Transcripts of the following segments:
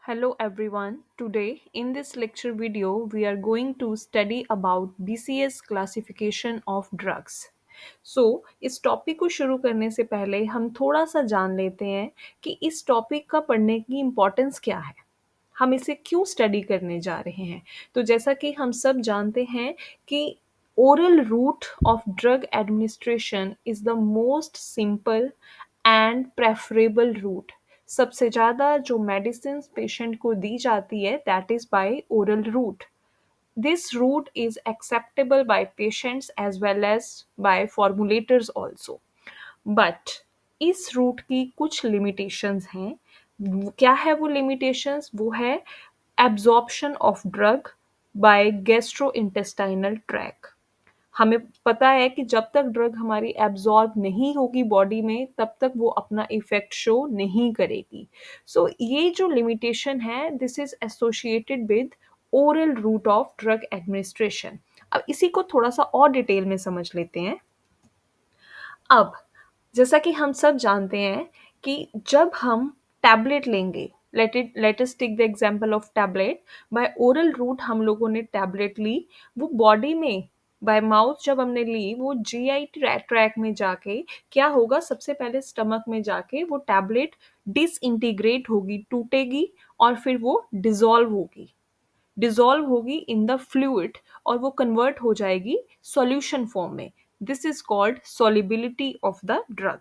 Hello everyone. Today in this lecture video we are going to study about BCS classification of drugs. So इस topic को शुरू करने से पहले हम थोड़ा सा जान लेते हैं कि इस टॉपिक का पढ़ने की इम्पोर्टेंस क्या है, हम इसे क्यों स्टडी करने जा रहे हैं। तो जैसा कि हम सब जानते हैं कि oral route of drug administration is the most simple and preferable route. सबसे ज़्यादा जो मेडिसिन पेशेंट को दी जाती है that is by oral root. This route is acceptable by patients as well as by formulators also. But इस root की कुछ limitations हैं. क्या है वो लिमिटेशंस? वो है absorption of drug bye gastro intestinal tract. हमें पता है कि जब तक ड्रग हमारी एब्जॉर्ब नहीं होगी बॉडी में तब तक वो अपना इफेक्ट शो नहीं करेगी. सो ये जो लिमिटेशन है this is associated with oral route of drug administration. अब इसी को थोड़ा सा और डिटेल में समझ लेते हैं. अब जैसा कि हम सब जानते हैं कि जब हम टैबलेट लेंगे, let us take the example of tablet. By oral route हम लोगों ने टैबलेट ली, वो बॉडी में बाय माउथ जब हमने ली वो जीआई ट्रैक में जाके क्या होगा, सबसे पहले स्टमक में जाके वो टैबलेट डिसइंटीग्रेट होगी, टूटेगी और फिर वो डिसॉल्व होगी इन द फ्लूइड और वो कन्वर्ट हो जाएगी सॉल्यूशन फॉर्म में. This is called solubility of the drug.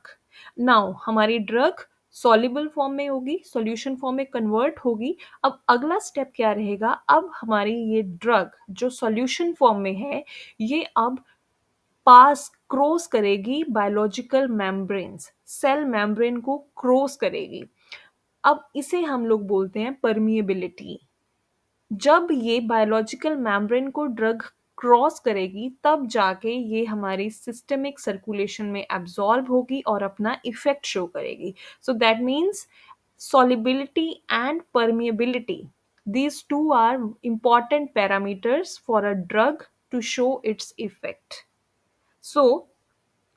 Now हमारी ड्रग सॉल्युबल फॉर्म में होगी, सॉल्यूशन फॉर्म में कन्वर्ट होगी. अब अगला स्टेप क्या रहेगा, अब हमारी ये ड्रग जो सॉल्यूशन फॉर्म में है ये अब पास क्रॉस करेगी बायोलॉजिकल मेम्ब्रेन्स, सेल मेम्ब्रेन को क्रॉस करेगी. अब इसे हम लोग बोलते हैं परमिएबिलिटी. जब ये बायोलॉजिकल मेम्ब्रेन को ड्रग क्रॉस करेगी तब जाके ये हमारी सिस्टमिक सर्कुलेशन में एब्जॉर्ब होगी और अपना इफेक्ट शो करेगी. So that means solubility and permeability, these two are important parameters for a drug to show its effect. So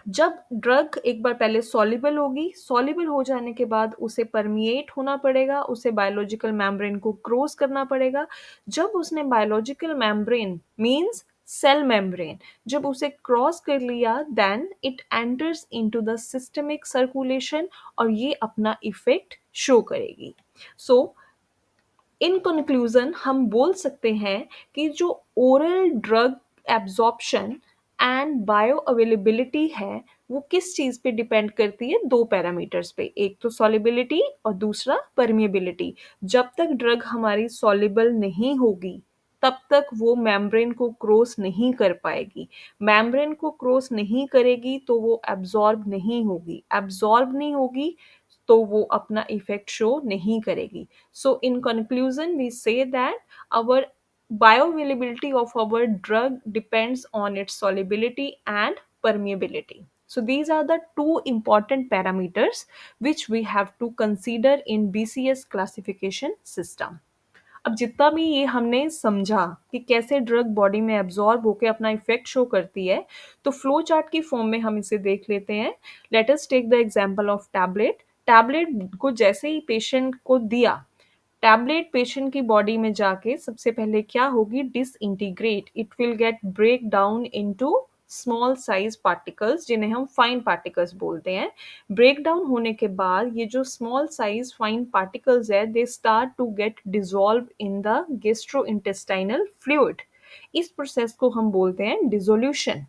जब ड्रग एक बार पहले सॉल्युबल होगी, सॉल्युबल हो जाने के बाद उसे परमिएट होना पड़ेगा, उसे बायोलॉजिकल मेम्ब्रेन को क्रॉस करना पड़ेगा. जब उसने biological membrane means cell membrane जब उसे क्रॉस कर लिया then it enters into the systemic circulation और ये अपना इफेक्ट शो करेगी. सो इन कंक्लूजन हम बोल सकते हैं कि जो oral drug absorption and bio availability है वो किस चीज़ पे डिपेंड करती है, दो पैरामीटर्स पे, एक तो सॉल्युबिलिटी और दूसरा परमिएबिलिटी. जब तक ड्रग हमारी सॉल्युबल नहीं होगी तब तक वो मेम्ब्रेन को क्रॉस नहीं कर पाएगी. मेम्ब्रेन को क्रॉस नहीं करेगी तो वो एब्जॉर्ब नहीं होगी तो वो अपना इफेक्ट शो नहीं करेगी. So in conclusion, we say that our bioavailability of our drug depends on its solubility and permeability. So these are the two important parameters which we have to consider in BCS classification system. अब जितना भी ये हमने समझा कि कैसे drug body में absorb होकर अपना इफेक्ट शो करती है, तो फ्लो चार्ट की फॉर्म में हम इसे देख लेते हैं. Let us take the example of tablet. Tablet को जैसे ही पेशेंट को दिया, टैबलेट पेशेंट की बॉडी में जाके सबसे पहले क्या होगी, disintegrate, it will get break down into small size particles जिन्हें हम फाइन पार्टिकल्स बोलते हैं. ब्रेक डाउन होने के बाद ये जो स्मॉल साइज फाइन पार्टिकल्स है they start to get dissolve in the gastro intestinal fluid. इस प्रोसेस को हम बोलते हैं डिसोल्यूशन.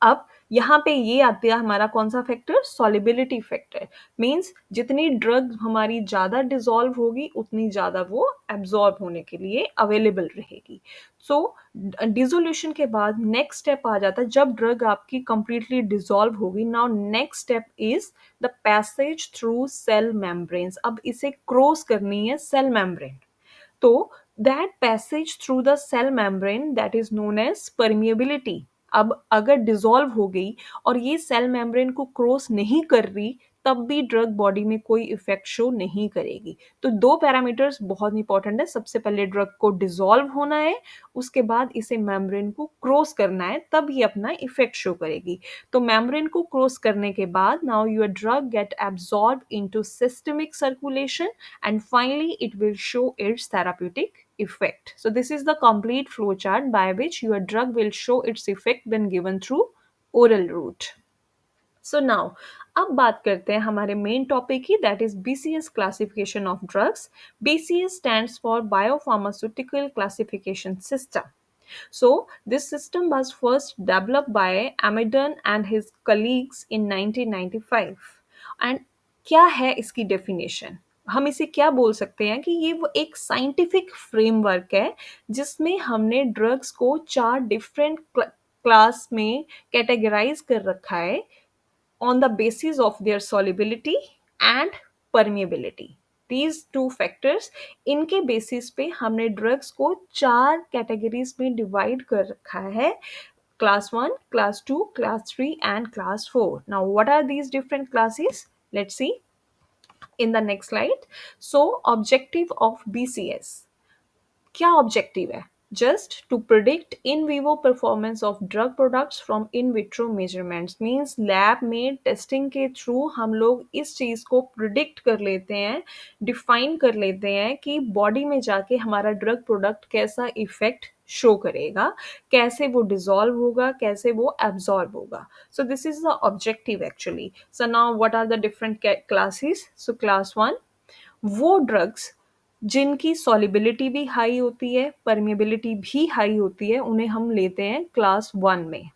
अब यहाँ पे ये आती है हमारा कौन सा फैक्टर, सॉल्युबिलिटी फैक्टर. मींस जितनी ड्रग हमारी ज़्यादा डिसॉल्व होगी उतनी ज़्यादा वो एब्जॉर्ब होने के लिए अवेलेबल रहेगी. सो डिसोल्यूशन के बाद नेक्स्ट स्टेप आ जाता है जब ड्रग आपकी कंप्लीटली डिसॉल्व होगी. Now next step is the passage through cell membranes. अब इसे क्रॉस करनी है सेल मेम्ब्रेन. तो that passage through the cell membrane that is known as permeability. अब अगर डिसॉल्व हो गई और ये सेल मेम्ब्रेन को क्रॉस नहीं कर रही तब भी ड्रग बॉडी में कोई इफेक्ट शो नहीं करेगी। तो दो पैरामीटर्स बहुत इंपॉर्टेंट है, सबसे पहले ड्रग को डिसॉल्व होना है, उसके बाद इसे मेम्ब्रेन को क्रॉस करना है, तब ये अपना इफेक्ट शो करेगी। तो मेम्ब्रेन को क्रॉस करने के बाद now your drug get absorb into systemic circulation and finally it will show its therapeutic effect. So this is the complete flowchart by which your drug will show its effect when given through oral route. So now अब बात करते हैं हमारे main topic की, that is BCS classification of drugs. BCS stands for Biopharmaceutical Classification System. So this system was first developed by Amidon and his colleagues in 1995. And क्या है इसकी definition, हम इसे क्या बोल सकते हैं कि ये वो एक साइंटिफिक फ्रेमवर्क है जिसमें हमने ड्रग्स को चार डिफरेंट क्लास में कैटेगराइज कर रखा है on the basis of their solubility and permeability. These two factors, इनके बेसिस पे हमने ड्रग्स को चार कैटेगरीज में डिवाइड कर रखा है, class 1, class 2, class 3 and class 4. Now what are these different classes? Let's see in the next slide. So objective of BCS, क्या ऑब्जेक्टिव है? Just to predict in vivo performance of drug products from in vitro measurements, means lab में testing के through हम लोग इस चीज़ को predict कर लेते हैं, डिफाइन कर लेते हैं कि बॉडी में जाके हमारा ड्रग प्रोडक्ट कैसा इफेक्ट शो करेगा, कैसे वो डिजॉल्व होगा, कैसे वो एब्जॉर्ब होगा। So this is the objective actually. So now what are the different classes? So class 1, वो ड्रग्स जिनकी सॉलिबिलिटी भी हाई होती है, परमिएबिलिटी भी हाई होती है, उन्हें हम लेते हैं क्लास 1 में।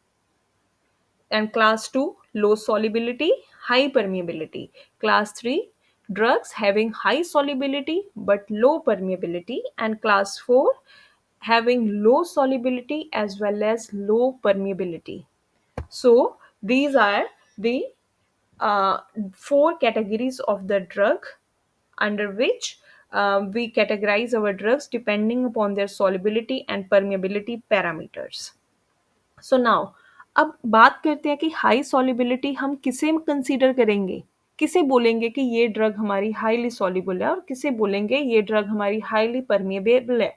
And class 2, low solubility, high permeability. Class 3, drugs having high solubility but low permeability, and class 4, having low solubility as well as low permeability. So these are the uh, four categories of the drug under which we categorize our drugs depending upon their solubility and permeability parameters. So now अब बात करते हैं कि high solubility हम किसे consider करेंगे, किसे बोलेंगे कि ये ड्रग हमारी हाईली सॉल्युबल है और किसे बोलेंगे ये ड्रग हमारी हाईली परमिएबल है।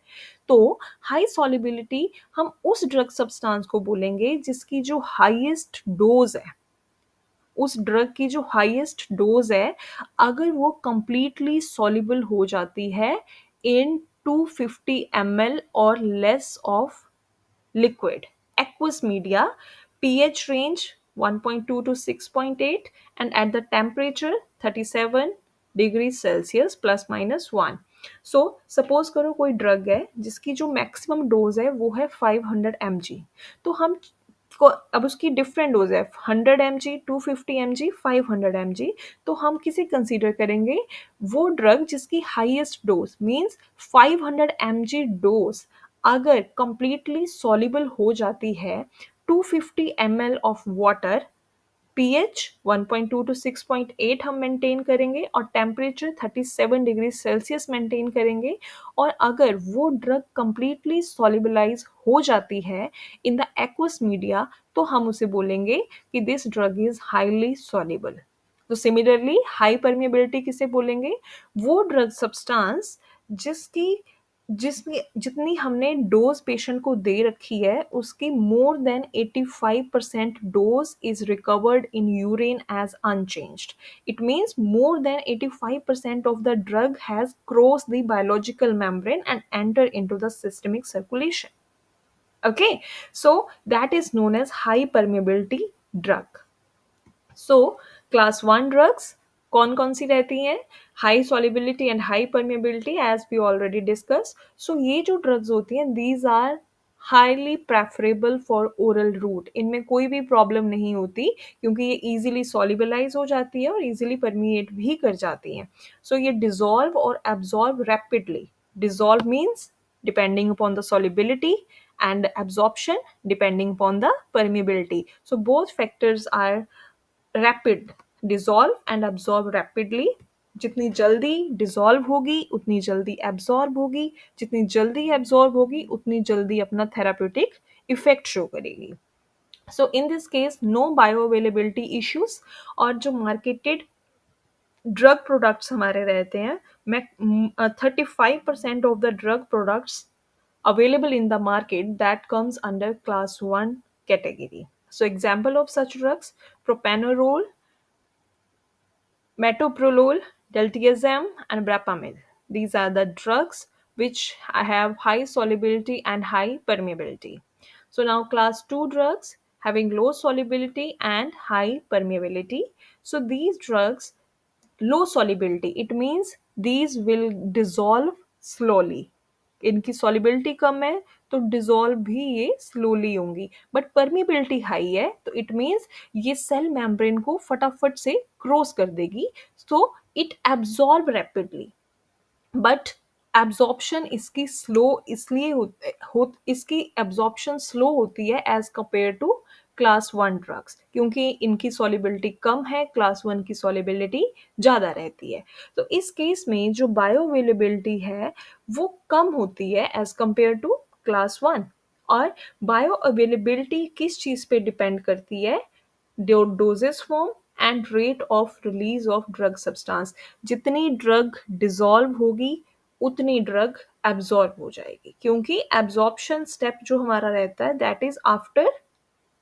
तो हाई सॉल्युबिलिटी हम उस ड्रग सब्सटेंस को बोलेंगे जिसकी जो हाईएस्ट डोज है, उस ड्रग की जो हाईएस्ट डोज है, अगर वो कंप्लीटली सॉल्युबल हो जाती है इन 250 ml और less of liquid aqueous media, pH range 1.2 to 6.8 and at the temperature 37 degrees Celsius plus minus 1. So suppose करो कोई ड्रग है जिसकी जो मैक्सिमम डोज है वो है 500 mg, तो हम अब उसकी डिफरेंट डोज है 100 mg, 250 mg, 500 mg, तो हम किसे कंसीडर करेंगे? वो ड्रग जिसकी highest dose means 500 mg dose अगर कंप्लीटली सॉल्युबल हो जाती है 250 ml of water, pH 1.2 to 6.8 हम मेंटेन करेंगे और टेम्परेचर 37 डिग्री सेल्सियस मेंटेन करेंगे, और अगर वो ड्रग कंप्लीटली सॉल्युबलाइज हो जाती है इन द एक्वस मीडिया तो हम उसे बोलेंगे कि this drug is highly soluble. तो सिमिलरली हाई परमिएबिलिटी किसे बोलेंगे? वो ड्रग सब्सटेंस जिसकी जिसमें जितनी हमने डोज पेशेंट को दे रखी है उसकी more than 85% dose is recovered in urine as unchanged. It means more than 85% of the drug has cross the biological membrane and enter into the systemic circulation. Okay, so that is known as high permeability drug. So class 1 drugs कौन कौन सी रहती हैं? High solubility and high permeability as we already discuss. So ये जो drugs होती हैं these are highly preferable for oral route, इनमें कोई भी प्रॉब्लम नहीं होती क्योंकि ये इजीली सॉल्युबलाइज हो जाती है और इजीली परमिएट भी कर जाती हैं। सो ये डिजॉल्व और absorb rapidly. Dissolve means depending upon the solubility and absorption depending upon the permeability. So both factors are rapid, dissolve and absorb rapidly. जितनी जल्दी डिजॉल्व होगी उतनी जल्दी एब्सॉर्ब होगी, जितनी जल्दी एब्सॉर्ब होगी उतनी जल्दी अपना थेराप्यूटिक इफेक्ट शो करेगी। So in this case no bioavailability issues, और जो मार्केटेड ड्रग प्रोडक्ट्स हमारे रहते हैं, मैं 35% of the drug products available in the market that comes under class 1 category. So example of such drugs: propanolol, metoprolol, diltiazem, and brapamil. These are the drugs which have high solubility and high permeability. So now class 2 drugs having low solubility and high permeability. So these drugs, low solubility, it means these will dissolve slowly. इनकी solubility कम है तो dissolve भी ये slowly होंगी, but permeability high है तो it means ये cell membrane को फटाफट से क्रॉस कर देगी, so it absorb rapidly. But absorption इसकी स्लो इसलिए इसकी एब्जॉर्प्शन स्लो होती है as compare to class 1 drugs, क्योंकि इनकी सॉलिबिलिटी कम है, क्लास 1 की सॉलिबिलिटी ज़्यादा रहती है। तो इस केस में जो बायो अवेलेबिलिटी है वो कम होती है एज कंपेयर टू क्लास 1। और बायो अवेलेबिलिटी किस चीज़ पे डिपेंड करती है? Doses form and rate of release of drug substance. जितनी ड्रग डिसॉल्व होगी उतनी ड्रग एब्जॉर्ब हो जाएगी, क्योंकि एब्जॉर्प्शन स्टेप जो हमारा रहता है that is after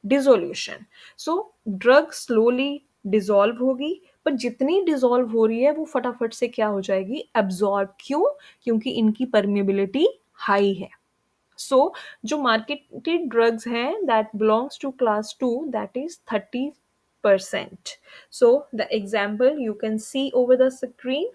dissolution. So drug slowly dissolve होगी, पर जितनी डिसॉल्व हो रही है वो फटाफट से क्या हो जाएगी? एब्जॉर्ब। क्यों? क्योंकि इनकी परमेबिलिटी हाई है। So जो marketed drugs हैं that belongs to class 2, that is 30%. So the example you can see over the screen,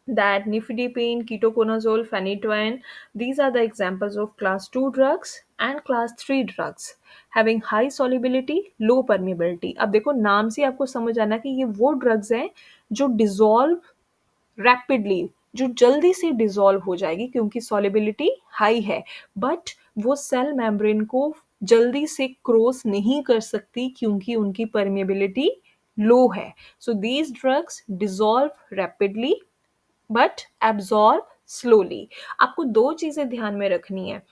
that nifedipine, ketoconazole, phenytoin, these are the examples of class 2 drugs and class 3 drugs having high solubility, low permeability. अब देखो नाम से आपको समझ आना कि ये वो ड्रग्स हैं जो डिसॉल्व रैपिडली, जो जल्दी से डिसॉल्व हो जाएगी क्योंकि सॉलिबिलिटी हाई है, बट वो सेल मेम्ब्रेन को जल्दी से क्रॉस नहीं कर सकती क्योंकि उनकी परमेबिलिटी लो है। So these drugs dissolve rapidly but absorb slowly. आपको दो चीजें ध्यान में रखनी है: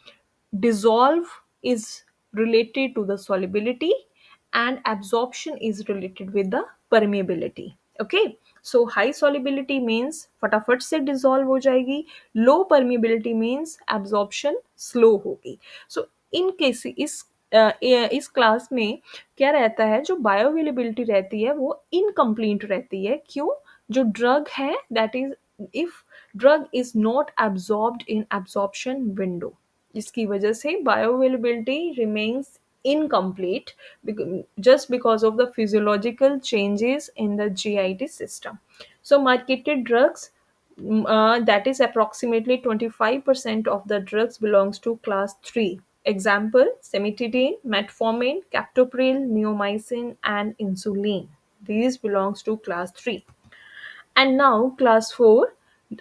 dissolve is related to the solubility and absorption is related with the permeability. Okay, so high solubility means फटाफट से dissolve हो जाएगी, low permeability means absorption slow होगी। so in case इस क्लास में क्या रहता है, जो बायो अवेलेबिलिटी रहती है वो इनकम्प्लीट रहती है। क्यों? जो ड्रग है that is, if drug is not absorbed in absorption window, जिसकी वजह से bioavailability remains incomplete just because of the physiological changes in the GIT system. So marketed drugs, that is approximately 25% of the drugs belongs to class 3. Example: cimetidine, metformin, captopril, neomycin and insulin. These belongs to class 3. And now class 4,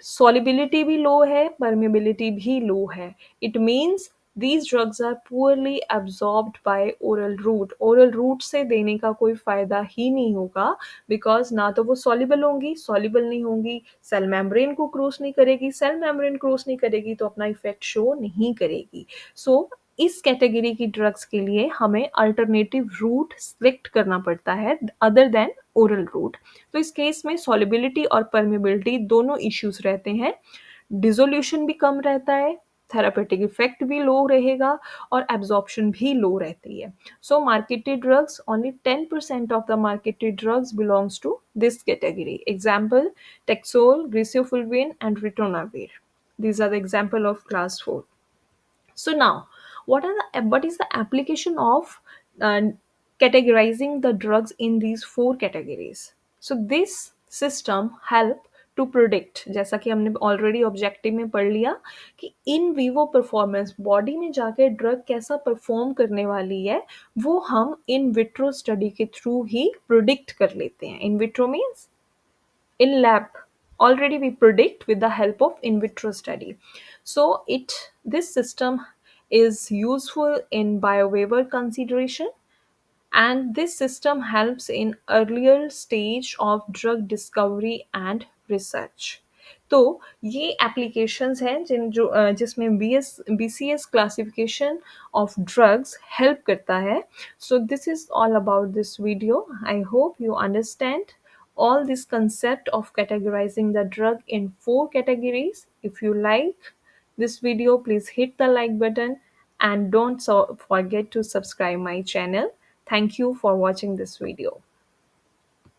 solubility भी लो है, permeability भी लो है। It means these drugs are poorly absorbed by oral route. Oral route से देने का कोई फायदा ही नहीं होगा, बिकॉज ना तो वो soluble होंगी, soluble नहीं होंगी, सेल मेम्ब्रेन को क्रॉस नहीं करेगी, सेल मेम्ब्रेन क्रॉस नहीं करेगी तो अपना इफेक्ट शो नहीं करेगी। सो इस कैटेगरी की ड्रग्स के लिए हमें अल्टरनेटिव रूट सिलेक्ट करना पड़ता है अदर देन ओरल रूट। तो इस केस में सॉलिबिलिटी और परमेबिलिटी दोनों इश्यूज रहते हैं, डिसोल्यूशन भी कम रहता है, थेरापेटिक इफेक्ट भी लो रहेगा और एब्जॉर्प्शन भी लो रहती है। So marketed drugs, only 10% of the marketed drugs belongs to this category. Example: taxol, griseofulvin and ritonavir. These are the example of class 4. So now, what is the application of categorizing the drugs in these four categories? So this system help to predict, जैसा कि हमने already objective में पढ़ लिया कि इन vivo performance, body में जाके drug कैसा परफॉर्म करने वाली है वो हम इन विट्रो स्टडी के थ्रू ही प्रिडिक्ट कर लेते हैं। In vitro means in lab, already we predict with the help of in vitro study. So this system is useful in biowaiver consideration, and this system helps in earlier stage of drug discovery and research. तो ये applications हैं जिसमें BCS classification of drugs help करता है। सो this is all about this video. I hope you understand all this concept of categorizing the drug in four categories. If you like this video, please hit the like button and don't forget to subscribe my channel. Thank you for watching this video.